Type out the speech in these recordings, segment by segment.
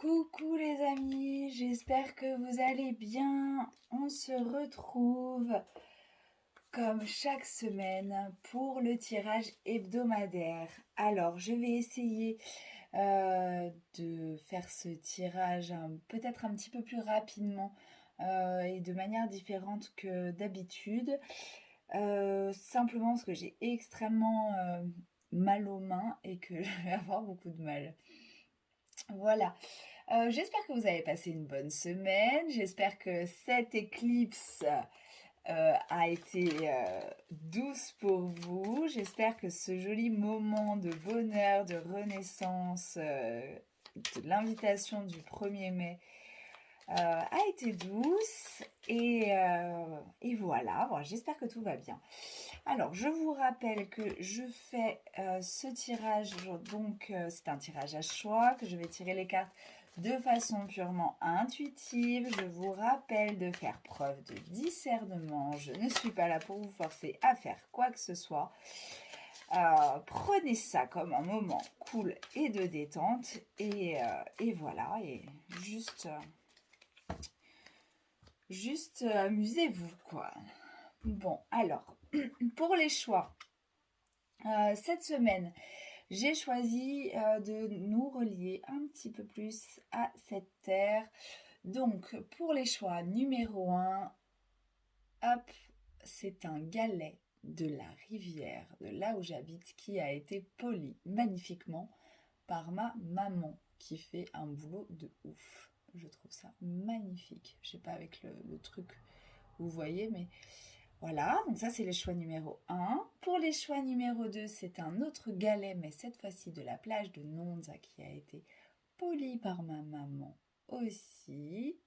Coucou les amis, j'espère que vous allez bien. On se retrouve comme chaque semaine pour le tirage hebdomadaire. Alors, je vais essayer de faire ce tirage peut-être un petit peu plus rapidement et de manière différente que d'habitude. Simplement parce que j'ai extrêmement mal aux mains et que je vais avoir beaucoup de mal. Voilà. J'espère que vous avez passé une bonne semaine. J'espère que cette éclipse a été douce pour vous. J'espère que ce joli moment de bonheur, de renaissance, de l'invitation du 1er mai a été douce. Et voilà, bon, j'espère que tout va bien. Alors, je vous rappelle que je fais ce tirage, donc c'est un tirage à choix, que je vais tirer les cartes de façon purement intuitive. Je vous rappelle de faire preuve de discernement. Je ne suis pas là pour vous forcer à faire quoi que ce soit. Prenez ça comme un moment cool et de détente. Et voilà, et juste amusez-vous, quoi. Bon, alors, pour les choix, cette semaine, j'ai choisi de nous relier un petit peu plus à cette terre. Donc, pour les choix numéro 1, hop, c'est un galet de la rivière, de là où j'habite, qui a été poli magnifiquement par ma maman, qui fait un boulot de ouf. Je trouve ça magnifique. Je sais pas avec le truc, vous voyez, mais voilà, donc ça c'est les choix numéro 1. Pour les choix numéro 2, c'est un autre galet, mais cette fois-ci de la plage de Nonza qui a été poli par ma maman aussi.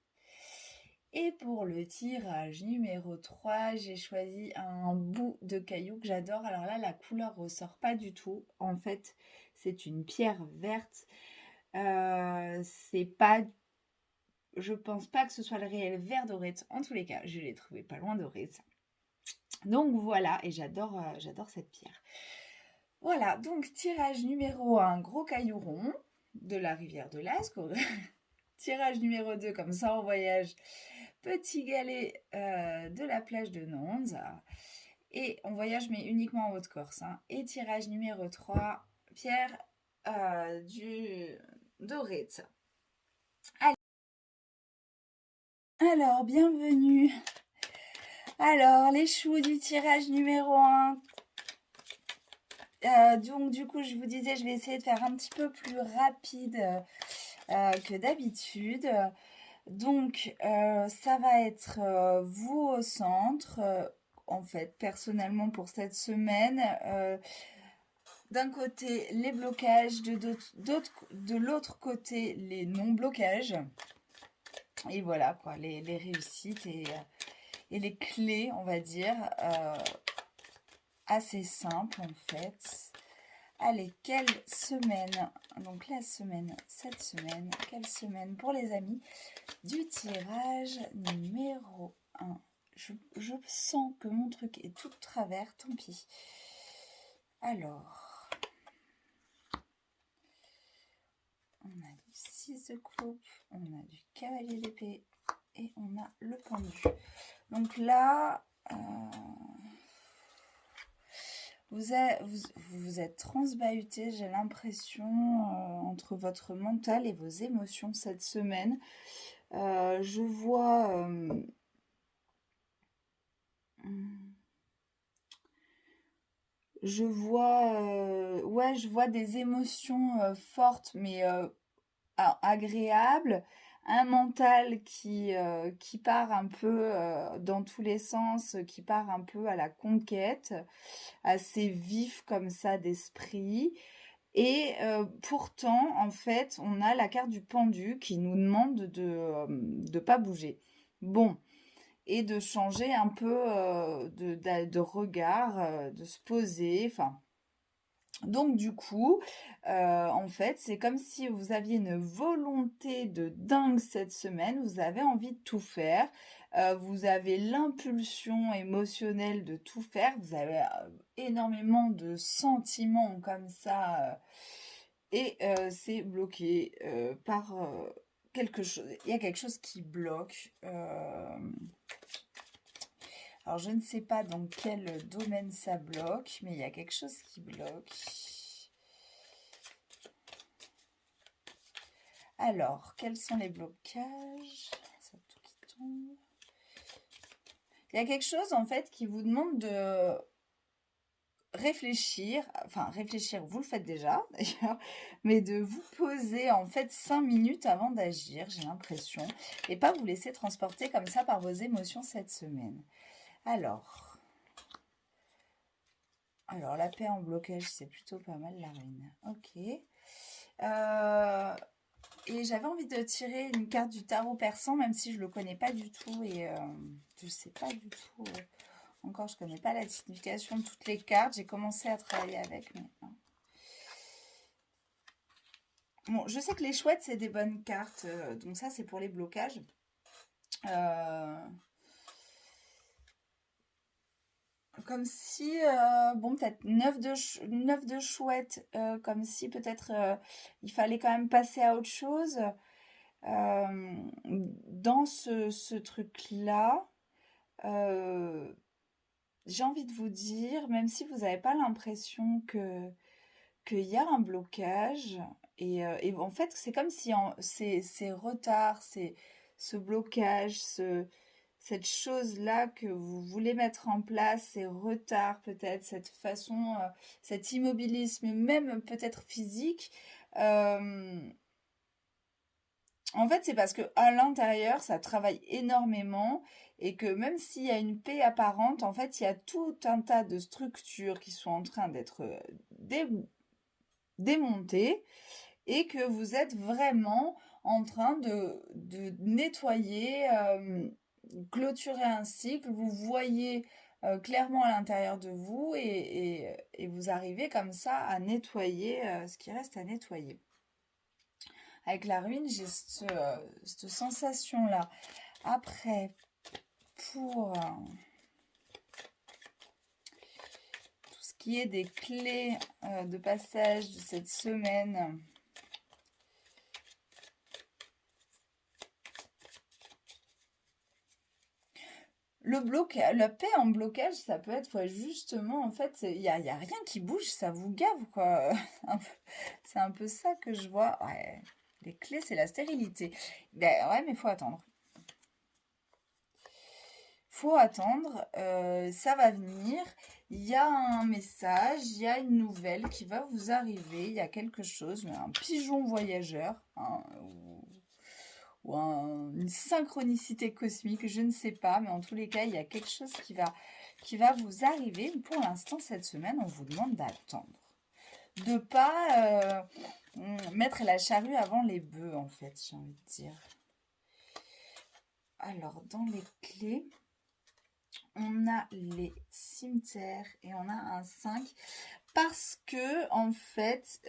Et pour le tirage numéro 3, j'ai choisi un bout de caillou que j'adore. Alors là, la couleur ressort pas du tout. En fait, c'est une pierre verte. C'est pas... Je pense pas que ce soit le réel vert d'Oretz. En tous les cas, je l'ai trouvé pas loin d'Oretz. Donc voilà, et j'adore cette pierre. Voilà, donc tirage numéro 1, gros caillou rond de la rivière de l'Asque. Tirage numéro 2, comme ça en voyage, petit galet de la plage de Nonze. Et on voyage, mais uniquement en Haute-Corse. Hein. Et tirage numéro 3, pierre d'Oretz. Alors, bienvenue. Alors, les choux du tirage numéro 1. Donc du coup, je vous disais, je vais essayer de faire un petit peu plus rapide que d'habitude. Donc, ça va être vous au centre. En fait, personnellement, pour cette semaine, d'un côté, les blocages, de l'autre côté, les non-blocages. Et voilà, quoi, les réussites et les clés, on va dire. Assez simple en fait. Allez, quelle semaine, donc la semaine, cette semaine, quelle semaine pour les amis du tirage numéro 1. Je sens que mon truc est tout de travers, tant pis. Alors, on a du 6 de coupe, on a du cavalier d'épée et on a le pendu. Donc là... Vous êtes transbahuté, j'ai l'impression, entre votre mental et vos émotions cette semaine. Je vois... je vois des émotions fortes, mais agréables. Un mental qui part un peu dans tous les sens, qui part un peu à la conquête, assez vif comme ça d'esprit. Et pourtant, en fait, on a la carte du pendu qui nous demande de pas bouger. Bon, et de changer un peu de regard, de se poser, enfin... Donc du coup, en fait, c'est comme si vous aviez une volonté de dingue cette semaine, vous avez envie de tout faire, vous avez l'impulsion émotionnelle de tout faire, vous avez énormément de sentiments comme ça, et c'est bloqué par quelque chose, il y a quelque chose qui bloque. Alors, je ne sais pas dans quel domaine ça bloque, mais il y a quelque chose qui bloque. Alors, quels sont les blocages? Ça, tout qui tombe. Il y a quelque chose, en fait, qui vous demande de réfléchir, enfin réfléchir, vous le faites déjà d'ailleurs, mais de vous poser en fait 5 minutes avant d'agir, j'ai l'impression, et pas vous laisser transporter comme ça par vos émotions cette semaine. Alors la paix en blocage, c'est plutôt pas mal, la ruine. Ok. Et j'avais envie de tirer une carte du tarot persan, même si je le connais pas du tout et je sais pas du tout. Encore, je connais pas la signification de toutes les cartes. J'ai commencé à travailler avec, mais non. Bon, je sais que les chouettes, c'est des bonnes cartes. Donc ça, c'est pour les blocages. Comme si, bon, peut-être 9 de chouettes. Comme si peut-être il fallait quand même passer à autre chose. Dans ce truc-là, j'ai envie de vous dire, même si vous n'avez pas l'impression qu'il y a un blocage, et en fait, c'est comme si ces retards, ce blocage, cette chose-là que vous voulez mettre en place, ces retards peut-être, cette façon, cet immobilisme, même peut-être physique, en fait, c'est parce que à l'intérieur, ça travaille énormément et que même s'il y a une paix apparente, en fait, il y a tout un tas de structures qui sont en train d'être démontées et que vous êtes vraiment en train de nettoyer, clôturer un cycle. Vous voyez clairement à l'intérieur de vous et vous arrivez comme ça à nettoyer ce qui reste à nettoyer. Avec la ruine, j'ai cette sensation-là. Après, pour tout ce qui est des clés de passage de cette semaine, la paix en blocage, ça peut être justement, en fait, il y a rien qui bouge, ça vous gave, quoi. C'est un peu ça que je vois. Ouais. Les clés, c'est la stérilité. Ben ouais, mais il faut attendre. Faut attendre, ça va venir. Il y a un message, il y a une nouvelle qui va vous arriver. Il y a quelque chose, un pigeon voyageur, hein, ou une synchronicité cosmique, je ne sais pas. Mais en tous les cas, il y a quelque chose qui va vous arriver. Pour l'instant, cette semaine, on vous demande d'attendre. De pas mettre la charrue avant les bœufs, en fait, j'ai envie de dire. Alors, dans les clés, on a les cimetières et on a un 5. Parce que, en fait,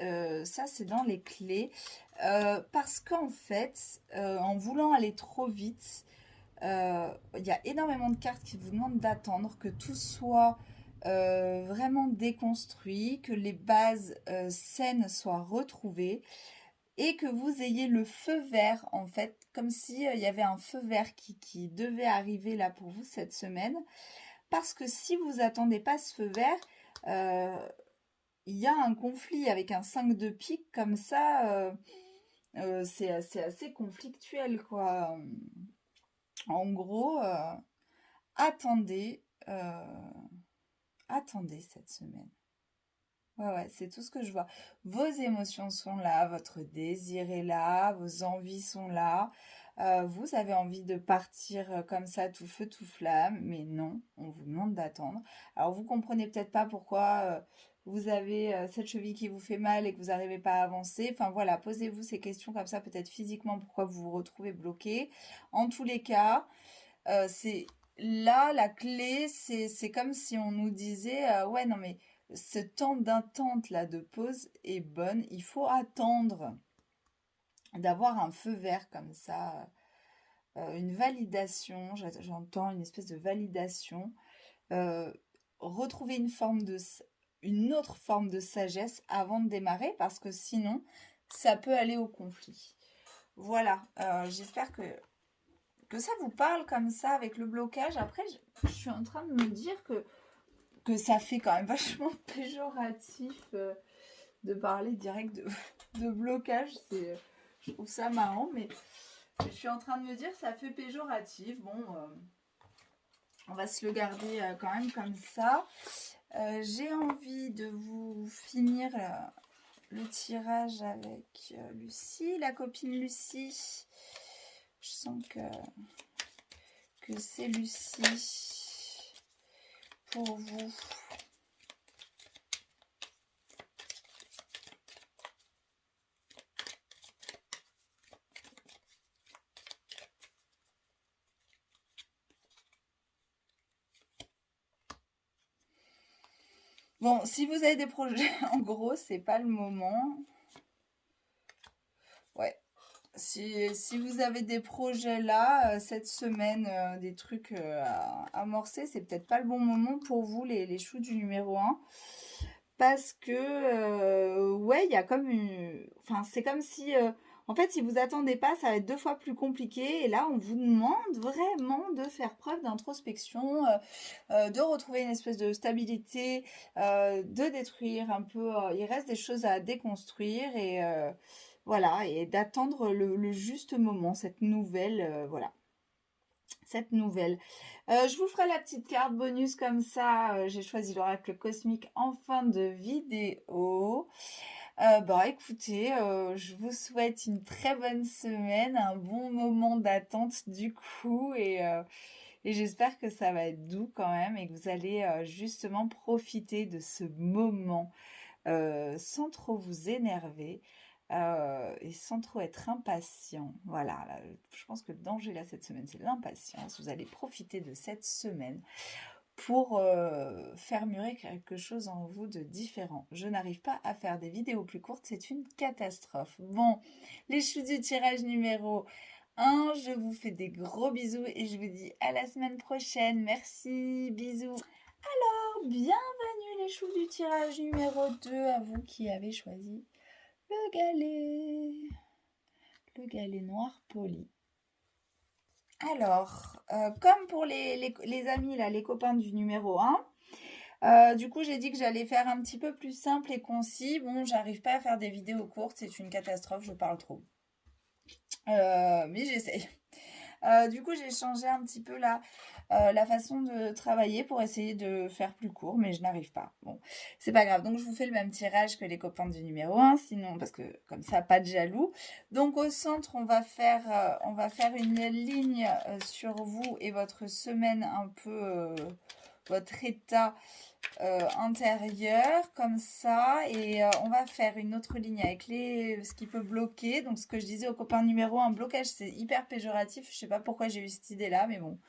ça c'est dans les clés. Parce qu'en fait, en voulant aller trop vite, il y a énormément de cartes qui vous demandent d'attendre que tout soit vraiment déconstruit, que les bases saines soient retrouvées et que vous ayez le feu vert, en fait, comme si il y avait un feu vert qui devait arriver là pour vous cette semaine. Parce que si vous attendez pas ce feu vert, il y a un conflit avec un 5 de pique comme ça, c'est assez conflictuel, quoi. En gros, attendez, attendez cette semaine. Ouais, c'est tout ce que je vois. Vos émotions sont là, votre désir est là, vos envies sont là. Vous avez envie de partir comme ça, tout feu, tout flamme, mais non, on vous demande d'attendre. Alors, vous comprenez peut-être pas pourquoi vous avez cette cheville qui vous fait mal et que vous n'arrivez pas à avancer. Enfin, voilà, posez-vous ces questions comme ça, peut-être physiquement, pourquoi vous vous retrouvez bloqué. En tous les cas, c'est là, la clé, c'est comme si on nous disait, ouais, non, mais ce temps d'attente là de pause est bonne. Il faut attendre d'avoir un feu vert comme ça, une validation. J'entends une espèce de validation. Retrouver une autre forme de sagesse avant de démarrer parce que sinon, ça peut aller au conflit. voilà, j'espère que ça vous parle comme ça avec le blocage. Après, je suis en train de me dire que ça fait quand même vachement péjoratif de parler direct de blocage. Je trouve ça marrant, mais je suis en train de me dire ça fait péjoratif. Bon, on va se le garder quand même comme ça. J'ai envie de vous finir le tirage avec Lucie, la copine Lucie. Je sens que c'est Lucie pour vous. Bon, si vous avez des projets, en gros, c'est pas le moment. Ouais. Si vous avez des projets là, cette semaine, des trucs à amorcer, c'est peut-être pas le bon moment pour vous, les choux du numéro 1. Parce que, ouais, il y a comme une... Enfin, c'est comme si... en fait, si vous attendez pas, ça va être 2 fois plus compliqué. Et là, on vous demande vraiment de faire preuve d'introspection, de retrouver une espèce de stabilité, de détruire un peu... il reste des choses à déconstruire et... voilà, et d'attendre le juste moment, cette nouvelle, voilà, cette nouvelle. Je vous ferai la petite carte bonus comme ça. J'ai choisi l'oracle cosmique en fin de vidéo. Bah écoutez, je vous souhaite une très bonne semaine, un bon moment d'attente du coup, et j'espère que ça va être doux quand même et que vous allez justement profiter de ce moment sans trop vous énerver. Et sans trop être impatient. Voilà, là, je pense que le danger là cette semaine, c'est l'impatience. Vous allez profiter de cette semaine pour faire mûrir quelque chose en vous de différent. Je n'arrive pas à faire des vidéos plus courtes, c'est une catastrophe. Bon, les choux du tirage numéro 1, je vous fais des gros bisous et je vous dis à la semaine prochaine. Merci, bisous. Alors, bienvenue les choux du tirage numéro 2, à vous qui avez choisi le galet noir poli. Alors, comme pour les amis, là, les copains du numéro 1, du coup, j'ai dit que j'allais faire un petit peu plus simple et concis. Bon, j'arrive pas à faire des vidéos courtes, c'est une catastrophe, je parle trop. Mais j'essaye. Du coup, j'ai changé un petit peu la façon de travailler pour essayer de faire plus court, mais je n'arrive pas. Bon, c'est pas grave. Donc, je vous fais le même tirage que les copains du numéro 1, sinon, parce que comme ça, pas de jaloux. Donc, au centre, on va faire une ligne sur vous et votre semaine un peu, votre état intérieur comme ça, et on va faire une autre ligne avec ce qui peut bloquer. Donc ce que je disais au copain numéro 1, blocage c'est hyper péjoratif, je sais pas pourquoi j'ai eu cette idée là, mais bon,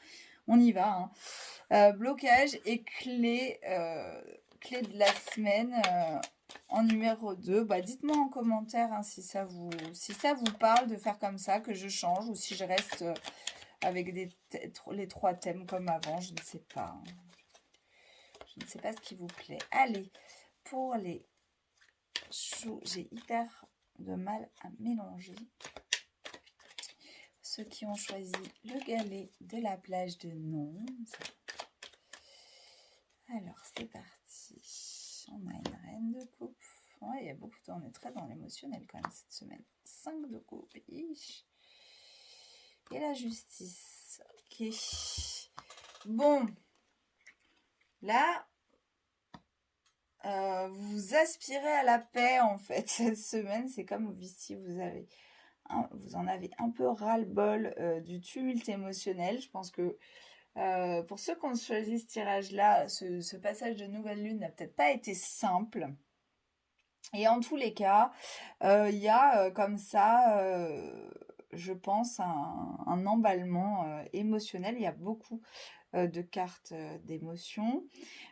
on y va, hein. Blocage et clé de la semaine en numéro 2. Bah, dites-moi en commentaire hein, si ça vous parle de faire comme ça, que je change, ou si je reste avec les 3 thèmes comme avant, je ne sais pas, hein. Je ne sais pas ce qui vous plaît. Allez, pour les choux, j'ai hyper de mal à mélanger. Ceux qui ont choisi le galet de la plage de Nons. Alors, c'est parti. On a une reine de coupe. Ouais, il y a beaucoup de... On est très dans l'émotionnel quand même cette semaine. 5 de coupe. Et la justice. Ok. Bon. Là, vous aspirez à la paix en fait cette semaine. C'est comme si vous en avez un peu ras-le-bol du tumulte émotionnel. Je pense que pour ceux qui ont choisi ce tirage-là, ce passage de nouvelle lune n'a peut-être pas été simple. Et en tous les cas, il y a comme ça, je pense, un emballement émotionnel. Il y a beaucoup de cartes d'émotions.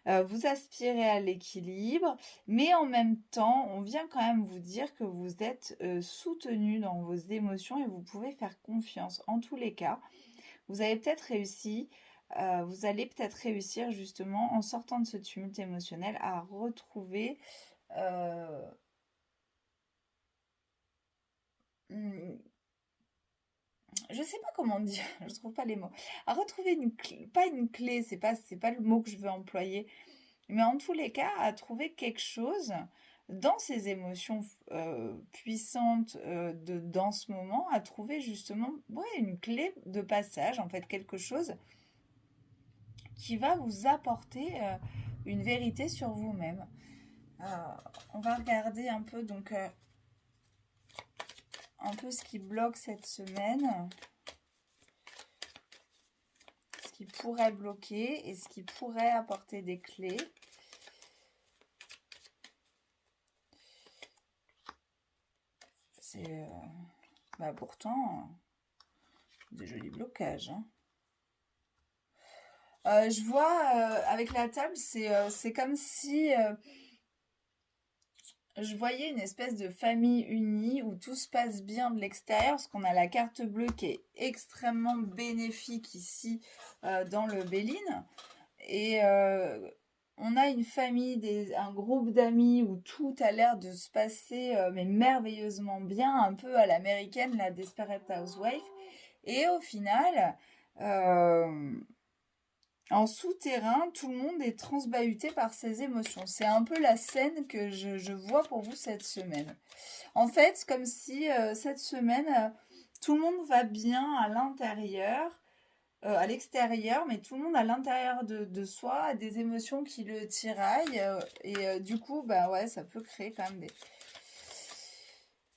Vous aspirez à l'équilibre, mais en même temps, on vient quand même vous dire que vous êtes soutenu dans vos émotions et vous pouvez faire confiance. En tous les cas, vous avez peut-être réussi, vous allez peut-être réussir justement en sortant de ce tumulte émotionnel à retrouver je sais pas comment dire, je trouve pas les mots. À retrouver une clé, pas une clé, c'est pas le mot que je veux employer, mais en tous les cas, à trouver quelque chose dans ces émotions puissantes dans ce moment, à trouver justement ouais, une clé de passage, en fait, quelque chose qui va vous apporter une vérité sur vous-même. On va regarder un peu donc un peu ce qui bloque cette semaine, ce qui pourrait bloquer et ce qui pourrait apporter des clés. C'est pourtant des jolis blocages. Hein. Je vois avec la table, c'est comme si je voyais une espèce de famille unie où tout se passe bien de l'extérieur, parce qu'on a la carte bleue qui est extrêmement bénéfique ici dans le Béline. Et on a une famille, un groupe d'amis où tout a l'air de se passer mais merveilleusement bien, un peu à l'américaine, la Desperate Housewife. Et au final, en souterrain, tout le monde est transbahuté par ses émotions. C'est un peu la scène que je vois pour vous cette semaine. En fait, comme si cette semaine, tout le monde va bien à l'intérieur, à l'extérieur, mais tout le monde à l'intérieur de soi a des émotions qui le tiraillent. Et du coup, bah ouais, ça peut créer quand même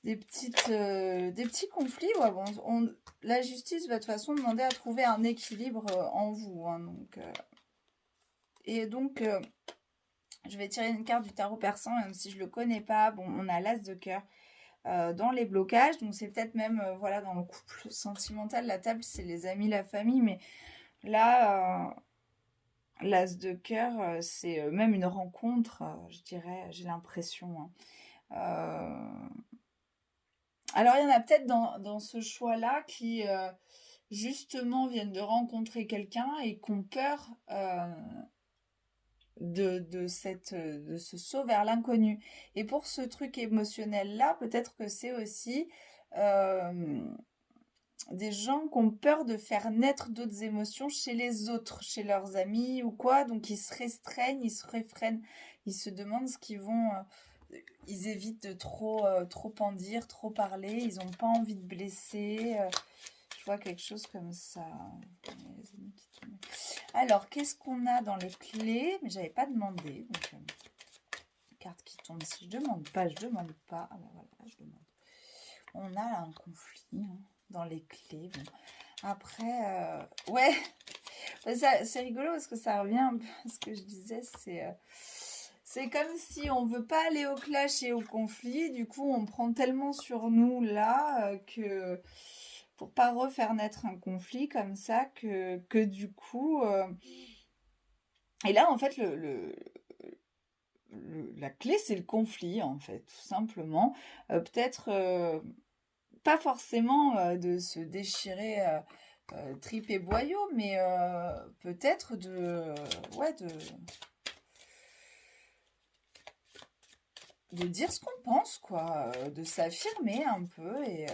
des petits conflits. Ouais, bon, la justice va de toute façon demander à trouver un équilibre en vous. Hein, donc, je vais tirer une carte du tarot persan, même si je ne le connais pas. Bon, on a l'as de cœur dans les blocages. Donc, c'est peut-être même, voilà, dans le couple sentimental, la table, c'est les amis, la famille. Mais là, l'as de cœur, c'est même une rencontre, je dirais, j'ai l'impression. Hein. Alors, il y en a peut-être dans ce choix-là qui, justement, viennent de rencontrer quelqu'un et qui ont peur de ce saut vers l'inconnu. Et pour ce truc émotionnel-là, peut-être que c'est aussi des gens qui ont peur de faire naître d'autres émotions chez les autres, chez leurs amis ou quoi. Donc, ils se restreignent, ils se réfrènent, ils se demandent ce qu'ils vont... ils évitent de trop en dire, trop parler. Ils n'ont pas envie de blesser. Je vois quelque chose comme ça. Alors, qu'est-ce qu'on a dans les clés? Mais j'avais pas demandé. Donc, carte qui tombe. Si je demande pas, je demande pas. Ah ben voilà, je demande. On a un conflit hein, dans les clés. Bon. Après, ouais, c'est rigolo parce que ça revient un peu à ce que je disais. C'est comme si on veut pas aller au clash et au conflit. Du coup, on prend tellement sur nous là que pour pas refaire naître un conflit comme ça que du coup... Et là, en fait, la clé, c'est le conflit, en fait, tout simplement. Peut-être pas forcément de se déchirer tripes et boyaux, mais peut-être de dire ce qu'on pense, quoi, de s'affirmer un peu et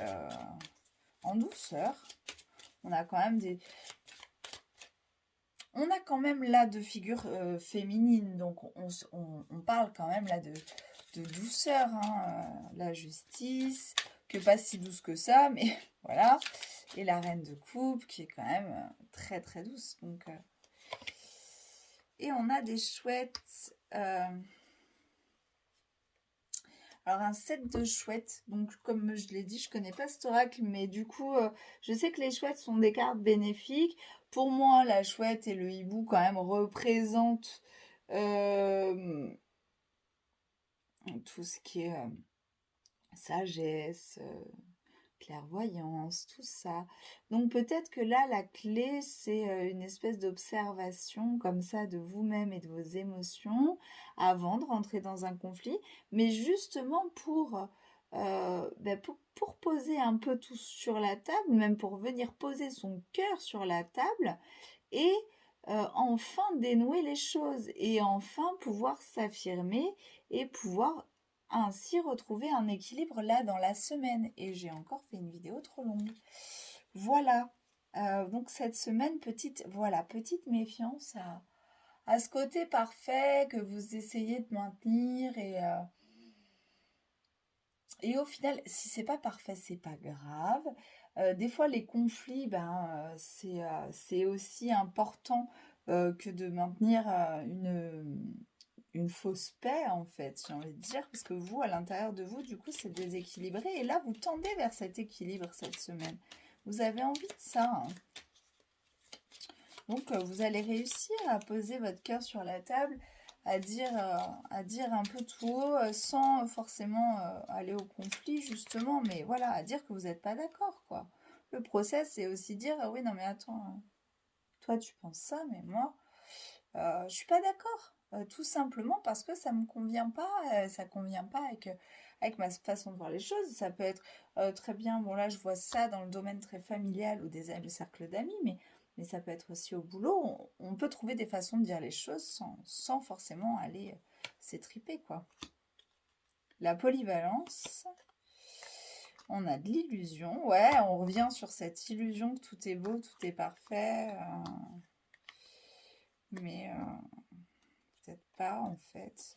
en douceur. On a quand même là de figures féminines, donc on parle quand même là de douceur, hein, la justice, que pas si douce que ça, mais voilà, et la reine de coupe qui est quand même très très douce. Donc, et on a des chouettes. Alors un set de chouettes, donc comme je l'ai dit, je connais pas cet oracle, mais du coup, je sais que les chouettes sont des cartes bénéfiques. Pour moi, la chouette et le hibou quand même représentent tout ce qui est sagesse, clairvoyance, tout ça. Donc peut-être que là, la clé, c'est une espèce d'observation comme ça de vous-même et de vos émotions avant de rentrer dans un conflit, mais justement pour poser un peu tout sur la table, même pour venir poser son cœur sur la table et enfin dénouer les choses et enfin pouvoir s'affirmer et pouvoir ainsi retrouver un équilibre là dans la semaine. Et j'ai encore fait une vidéo trop longue. Voilà. Donc cette semaine, voilà, petite méfiance à ce côté parfait que vous essayez de maintenir et au final, si c'est pas parfait, c'est pas grave. Des fois, les conflits, c'est aussi important que de maintenir une fausse paix, en fait, j'ai envie de dire, parce que vous, à l'intérieur de vous, du coup, c'est déséquilibré. Et là, vous tendez vers cet équilibre cette semaine. Vous avez envie de ça, hein. Donc, vous allez réussir à poser votre cœur sur la table, à dire un peu tout haut, sans forcément aller au conflit, justement, mais voilà, à dire que vous n'êtes pas d'accord, quoi. Le process, c'est aussi dire, ah oui, non, mais attends, toi, tu penses ça, mais moi, je suis pas d'accord. Tout simplement parce que ça me convient pas, ça convient pas avec ma façon de voir les choses. Ça peut être très bien, bon là je vois ça dans le domaine très familial ou le cercle d'amis, mais ça peut être aussi au boulot. On peut trouver des façons de dire les choses sans forcément aller s'étriper, quoi. La polyvalence, on a de l'illusion, ouais, on revient sur cette illusion que tout est beau, tout est parfait, mais peut-être pas en fait.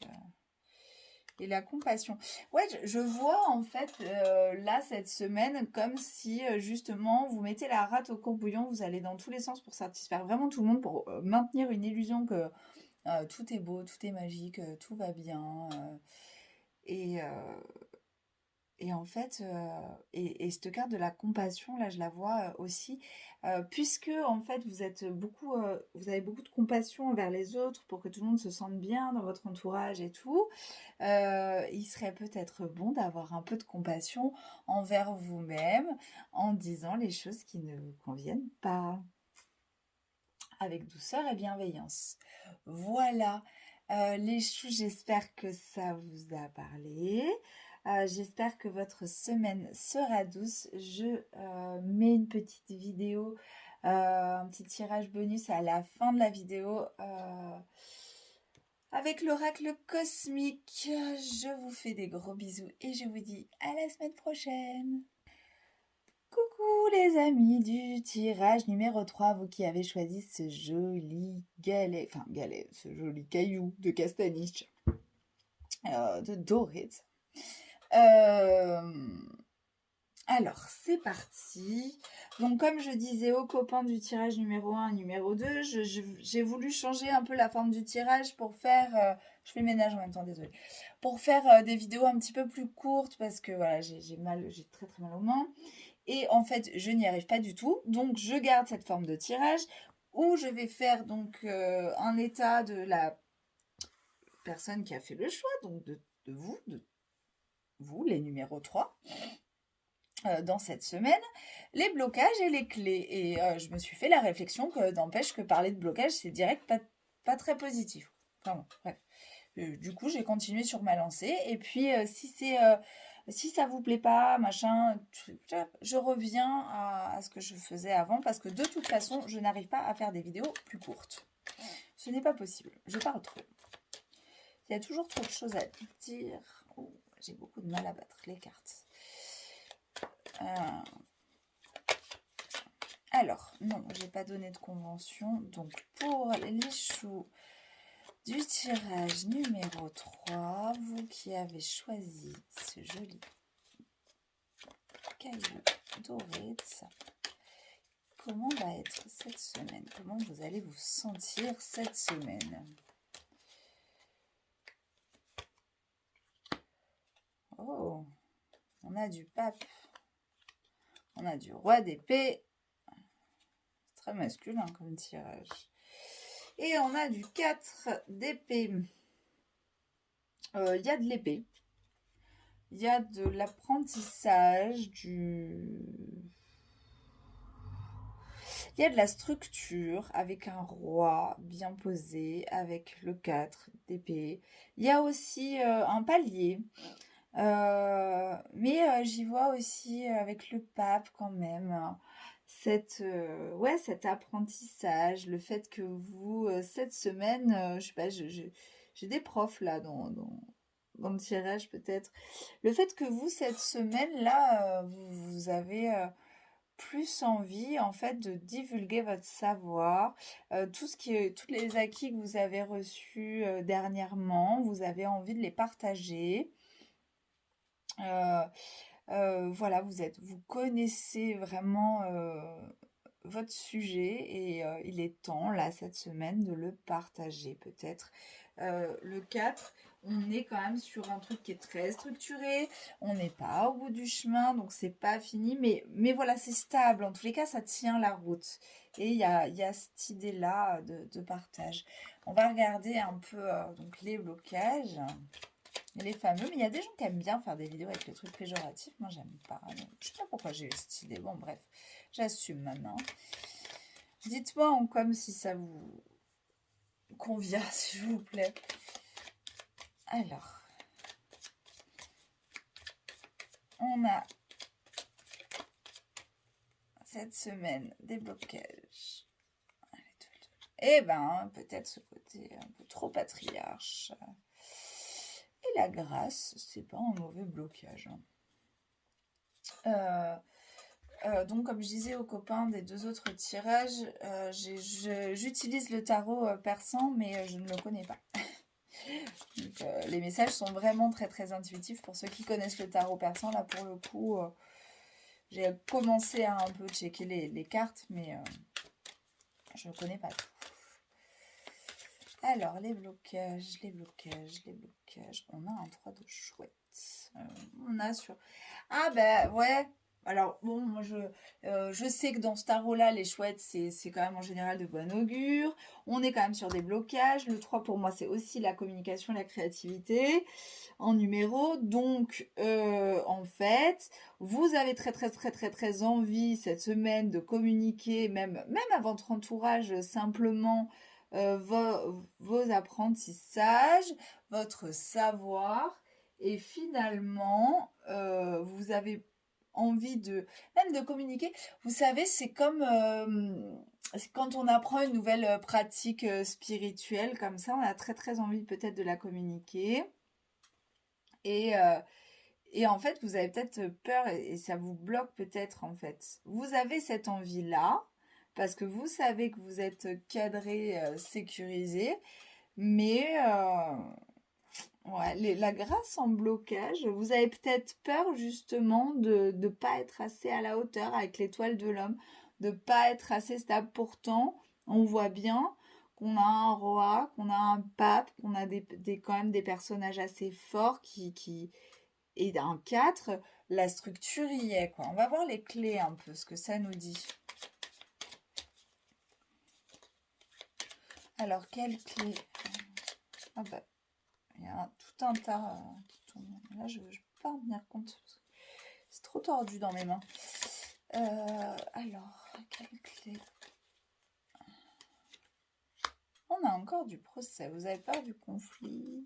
Et la compassion. Ouais, je vois en fait là cette semaine comme si justement vous mettez la rate au courbouillon, vous allez dans tous les sens pour satisfaire vraiment tout le monde, pour maintenir une illusion que tout est beau, tout est magique, tout va bien. Et, euh, et en fait, et cette carte de la compassion, là, je la vois aussi, puisque en fait, vous avez beaucoup de compassion envers les autres pour que tout le monde se sente bien dans votre entourage et tout. Il serait peut-être bon d'avoir un peu de compassion envers vous-même en disant les choses qui ne vous conviennent pas, avec douceur et bienveillance. Voilà, les choux, j'espère que ça vous a parlé. J'espère que votre semaine sera douce. Je mets une petite vidéo, un petit tirage bonus à la fin de la vidéo avec l'oracle cosmique. Je vous fais des gros bisous et je vous dis à la semaine prochaine. Coucou les amis du tirage numéro 3, vous qui avez choisi ce joli galet, ce joli caillou de castaniche, de dorite. Alors, c'est parti. Donc, comme je disais aux copains du tirage numéro 1 et numéro 2, j'ai voulu changer un peu la forme du tirage pour faire... je fais le ménage en même temps, désolée. Pour faire des vidéos un petit peu plus courtes parce que voilà, j'ai très très mal aux mains. Et en fait, je n'y arrive pas du tout. Donc, je garde cette forme de tirage où je vais faire donc un état de la personne qui a fait le choix, donc de vous, les numéros 3, dans cette semaine, les blocages et les clés. Et je me suis fait la réflexion que n'empêche que parler de blocage, c'est direct pas très positif. Enfin bon, bref. Du coup, j'ai continué sur ma lancée. Et puis, si ça vous plaît pas, machin, je reviens à ce que je faisais avant parce que de toute façon, je n'arrive pas à faire des vidéos plus courtes. Ce n'est pas possible. Je parle trop. Il y a toujours trop de choses à dire. Oh, j'ai beaucoup de mal à battre les cartes. Alors, non, j'ai pas donné de convention. Donc, pour les choux du tirage numéro 3, vous qui avez choisi ce joli caillou doré, comment va être cette semaine? Comment vous allez vous sentir cette semaine? Oh, on a du pape. On a du roi d'épée. C'est très masculin comme tirage. Et on a du 4 d'épée. Il y a de l'épée. Il y a de l'apprentissage, il y a de la structure avec un roi bien posé, avec le 4 d'épée. Il y a aussi un palier. Mais j'y vois aussi avec le pape quand même cet apprentissage, le fait que vous, cette semaine, je sais pas, j'ai des profs là dans le tirage peut-être. Le fait que vous, cette semaine-là, vous avez plus envie en fait de divulguer votre savoir, tous les acquis que vous avez reçus dernièrement, vous avez envie de les partager. Euh, voilà, vous connaissez vraiment votre sujet et il est temps, là, cette semaine, de le partager peut-être. Le 4, on est quand même sur un truc qui est très structuré, on n'est pas au bout du chemin, donc c'est pas fini, mais voilà, c'est stable. En tous les cas, ça tient la route. Et il y a cette idée-là de partage. On va regarder un peu donc les blocages. Les fameux, mais il y a des gens qui aiment bien faire des vidéos avec le truc péjoratif. Moi, j'aime pas. Je sais pas pourquoi j'ai eu cette idée. Bon, bref, j'assume maintenant. Dites-moi en com si ça vous convient, s'il vous plaît. Alors, on a cette semaine des blocages. Eh ben, peut-être ce côté un peu trop patriarche. Et la grâce, c'est pas un mauvais blocage. Donc, comme je disais aux copains des 2 autres tirages, j'utilise le tarot persan, mais je ne le connais pas. Donc, les messages sont vraiment très très intuitifs. Pour ceux qui connaissent le tarot persan, là pour le coup, j'ai commencé à un peu checker les cartes, mais je ne connais pas tout. Alors, les blocages. On a un 3 de chouette. On a sur... Ah ben ouais. Alors bon, moi je sais que dans ce tarot-là, les chouettes, c'est quand même en général de bon augure. On est quand même sur des blocages. Le 3 pour moi, c'est aussi la communication, la créativité en numéro. Donc en fait, vous avez très très très très très envie cette semaine de communiquer, même à votre entourage, simplement vos apprentissages, votre savoir. Et finalement, vous avez envie même de communiquer. Vous savez, c'est comme quand on apprend une nouvelle pratique spirituelle comme ça, on a très très envie peut-être de la communiquer. Et, euh, et en fait, vous avez peut-être peur et ça vous bloque peut-être en fait. Vous avez cette envie-là parce que vous savez que vous êtes cadré, sécurisé, mais ouais, la grâce en blocage, vous avez peut-être peur justement de ne pas être assez à la hauteur avec l'étoile de l'homme, de ne pas être assez stable. Pourtant, on voit bien qu'on a un roi, qu'on a un pape, qu'on a quand même des personnages assez forts et d'un 4, la structure y est, quoi. On va voir les clés un peu, ce que ça nous dit. Alors, quelles clés? Ah bah, il y a tout un tas qui tourne. Là, je ne peux pas en tenir compte. C'est trop tordu dans mes mains. Alors, quelle clé? On a encore du procès. Vous avez peur du conflit?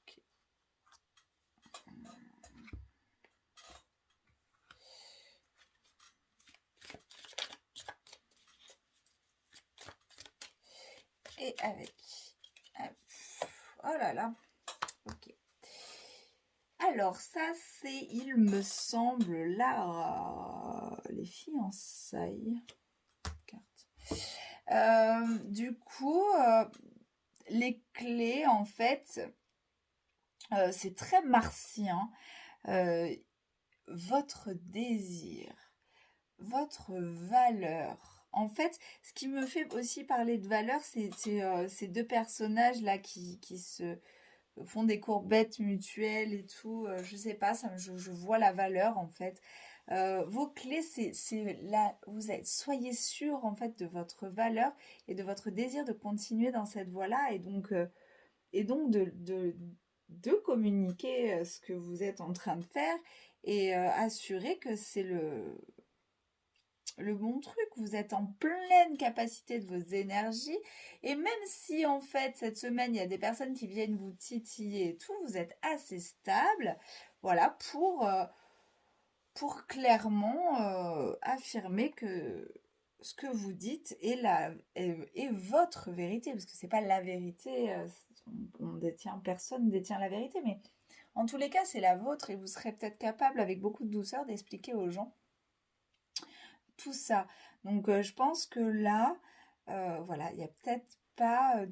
Okay. Et avec... Oh là là. Ok. Alors, ça, c'est, il me semble, là, les fiançailles. Du coup, les clés, en fait, c'est très martien. Votre désir, votre valeur. En fait, ce qui me fait aussi parler de valeur, c'est ces 2 personnages-là qui se font des courbettes mutuelles et tout. Je sais pas, je vois la valeur en fait. Vos clés, c'est là, soyez sûr en fait de votre valeur et de votre désir de continuer dans cette voie-là et donc de communiquer ce que vous êtes en train de faire et assurer que c'est le bon truc, vous êtes en pleine capacité de vos énergies et même si en fait cette semaine il y a des personnes qui viennent vous titiller et tout, vous êtes assez stable, voilà, pour clairement affirmer que ce que vous dites est votre vérité, parce que c'est pas la vérité, personne détient la vérité, mais en tous les cas c'est la vôtre et vous serez peut-être capable avec beaucoup de douceur d'expliquer aux gens tout ça. Donc, je pense que là, voilà, il n'y a peut-être pas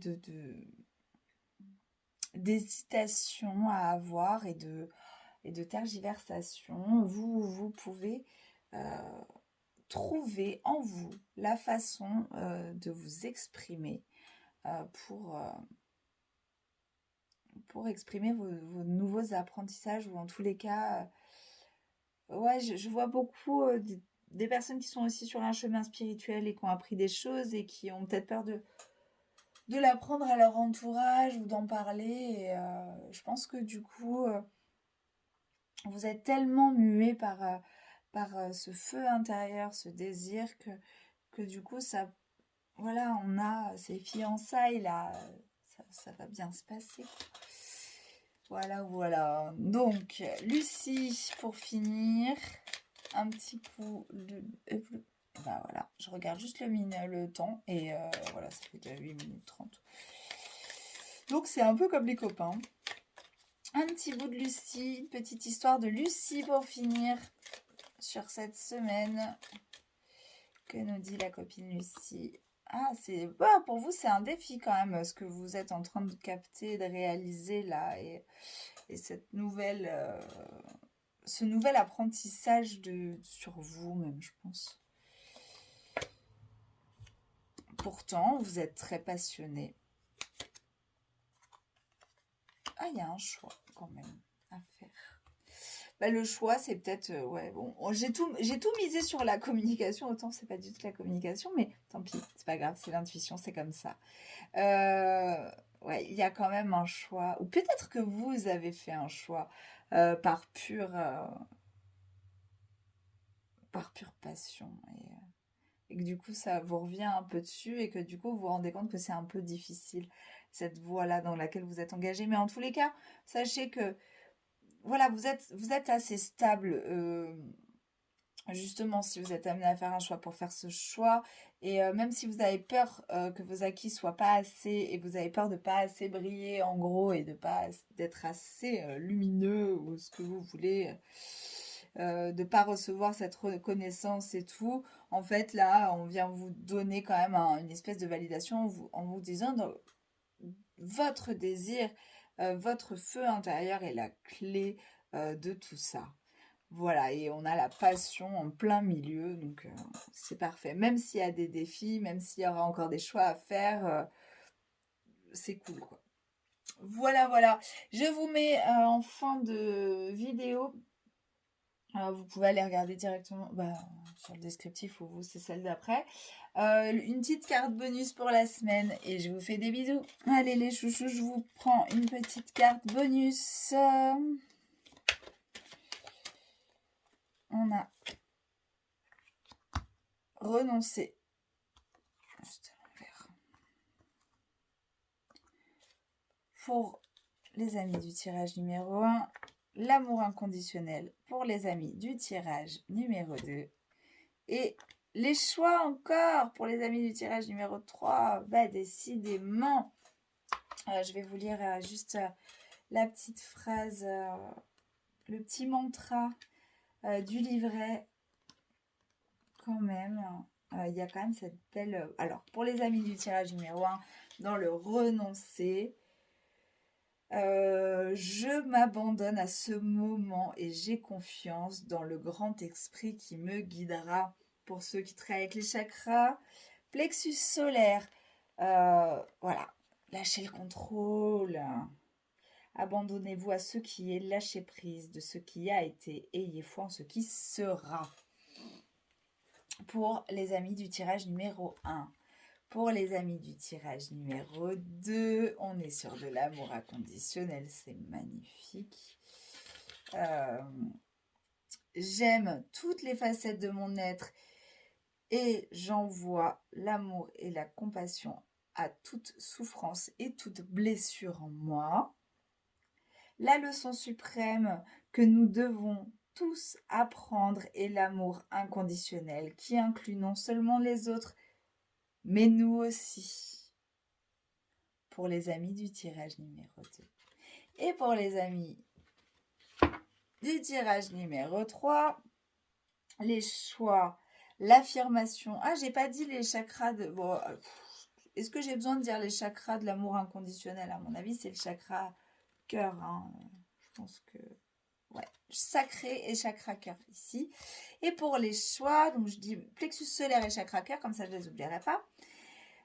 d'hésitation à avoir et de tergiversation. Vous pouvez trouver en vous la façon de vous exprimer euh, pour, euh, pour exprimer vos nouveaux apprentissages ou en tous les cas, ouais, je vois beaucoup des personnes qui sont aussi sur un chemin spirituel et qui ont appris des choses et qui ont peut-être peur de l'apprendre à leur entourage ou d'en parler. Et je pense que du coup, vous êtes tellement mué par ce feu intérieur, ce désir que du coup, ça, voilà, on a ces fiançailles là, ça va bien se passer. Voilà, voilà. Donc, Lucie, pour finir, un petit coup de... Bah voilà, je regarde juste le temps et voilà, ça fait déjà 8 minutes 30. Donc, c'est un peu comme les copains. Un petit bout de Lucie, une petite histoire de Lucie pour finir sur cette semaine. Que nous dit la copine Lucie? Ah, c'est bah, pour vous, c'est un défi quand même, ce que vous êtes en train de capter, de réaliser là, et cette nouvelle, ce nouvel apprentissage sur vous même, je pense. Pourtant, vous êtes très passionné. Ah, il y a un choix quand même à faire. Bah, le choix, c'est peut-être, ouais, bon, j'ai tout misé sur la communication, autant c'est pas du tout la communication, mais tant pis, c'est pas grave, c'est l'intuition, c'est comme ça. Ouais, il y a quand même un choix, ou peut-être que vous avez fait un choix par pure passion, et que du coup ça vous revient un peu dessus, et que du coup vous vous rendez compte que c'est un peu difficile, cette voie-là dans laquelle vous êtes engagé. Mais en tous les cas, sachez que voilà, vous êtes assez stable, justement, si vous êtes amené à faire un choix pour faire ce choix, et même si vous avez peur que vos acquis soient pas assez, et vous avez peur de pas assez briller en gros, et d'être assez lumineux, ou ce que vous voulez, de pas recevoir cette reconnaissance et tout, en fait là on vient vous donner quand même une espèce de validation en vous disant votre désir, votre feu intérieur est la clé de tout ça. Voilà, et on a la passion en plein milieu, donc c'est parfait. Même s'il y a des défis, même s'il y aura encore des choix à faire, c'est cool, quoi. Voilà, voilà. Je vous mets en fin de vidéo. Vous pouvez aller regarder directement sur le descriptif, ou vous, c'est celle d'après. Une petite carte bonus pour la semaine, et je vous fais des bisous. Allez les chouchous, je vous prends une petite carte bonus. On a renoncé. Juste à l'envers. Pour les amis du tirage numéro 1, l'amour inconditionnel pour les amis du tirage numéro 2. Et les choix encore pour les amis du tirage numéro 3. Bah, décidément. Je vais vous lire juste la petite phrase, le petit mantra du livret. Quand même, il y a quand même cette belle... alors, pour les amis du tirage numéro 1, dans le renoncer, je m'abandonne à ce moment et j'ai confiance dans le grand esprit qui me guidera. Pour ceux qui travaillent avec les chakras, plexus solaire, voilà, lâchez le contrôle. Abandonnez-vous à ce qui est, lâcher prise de ce qui a été, ayez foi en ce qui sera. Pour les amis du tirage numéro 1. Pour les amis du tirage numéro 2, on est sur de l'amour inconditionnel, c'est magnifique. J'aime toutes les facettes de mon être et j'envoie l'amour et la compassion à toute souffrance et toute blessure en moi. La leçon suprême que nous devons tous apprendre est l'amour inconditionnel qui inclut non seulement les autres, mais nous aussi. Pour les amis du tirage numéro 2. Et pour les amis du tirage numéro 3, les choix L'affirmation. Ah, j'ai pas dit les chakras de... Bon, est-ce que j'ai besoin de dire les chakras de l'amour inconditionnel? À mon avis, c'est le chakra cœur. Hein. Je pense que... Ouais, sacré et chakra cœur ici. Et pour les choix, donc je dis plexus solaire et chakra cœur, comme ça je ne les oublierai pas.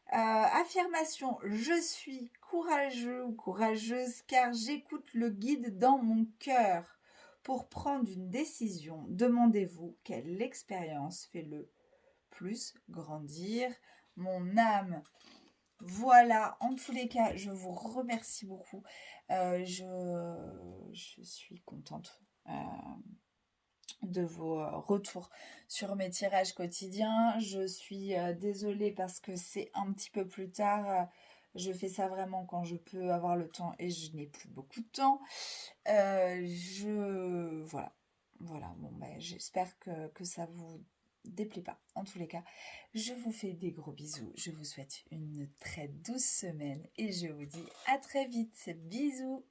Affirmation, je suis courageux ou courageuse car j'écoute le guide dans mon cœur. Pour prendre une décision, demandez-vous quelle expérience fait le plus grandir mon âme. Voilà, en tous les cas, je vous remercie beaucoup. Je suis contente de vos retours sur mes tirages quotidiens. Je suis désolée parce que c'est un petit peu plus tard. Je fais ça vraiment quand je peux avoir le temps et je n'ai plus beaucoup de temps. Voilà. Bon, ben, j'espère que ça vous déplaît pas. En tous les cas, je vous fais des gros bisous. Je vous souhaite une très douce semaine et je vous dis à très vite. Bisous.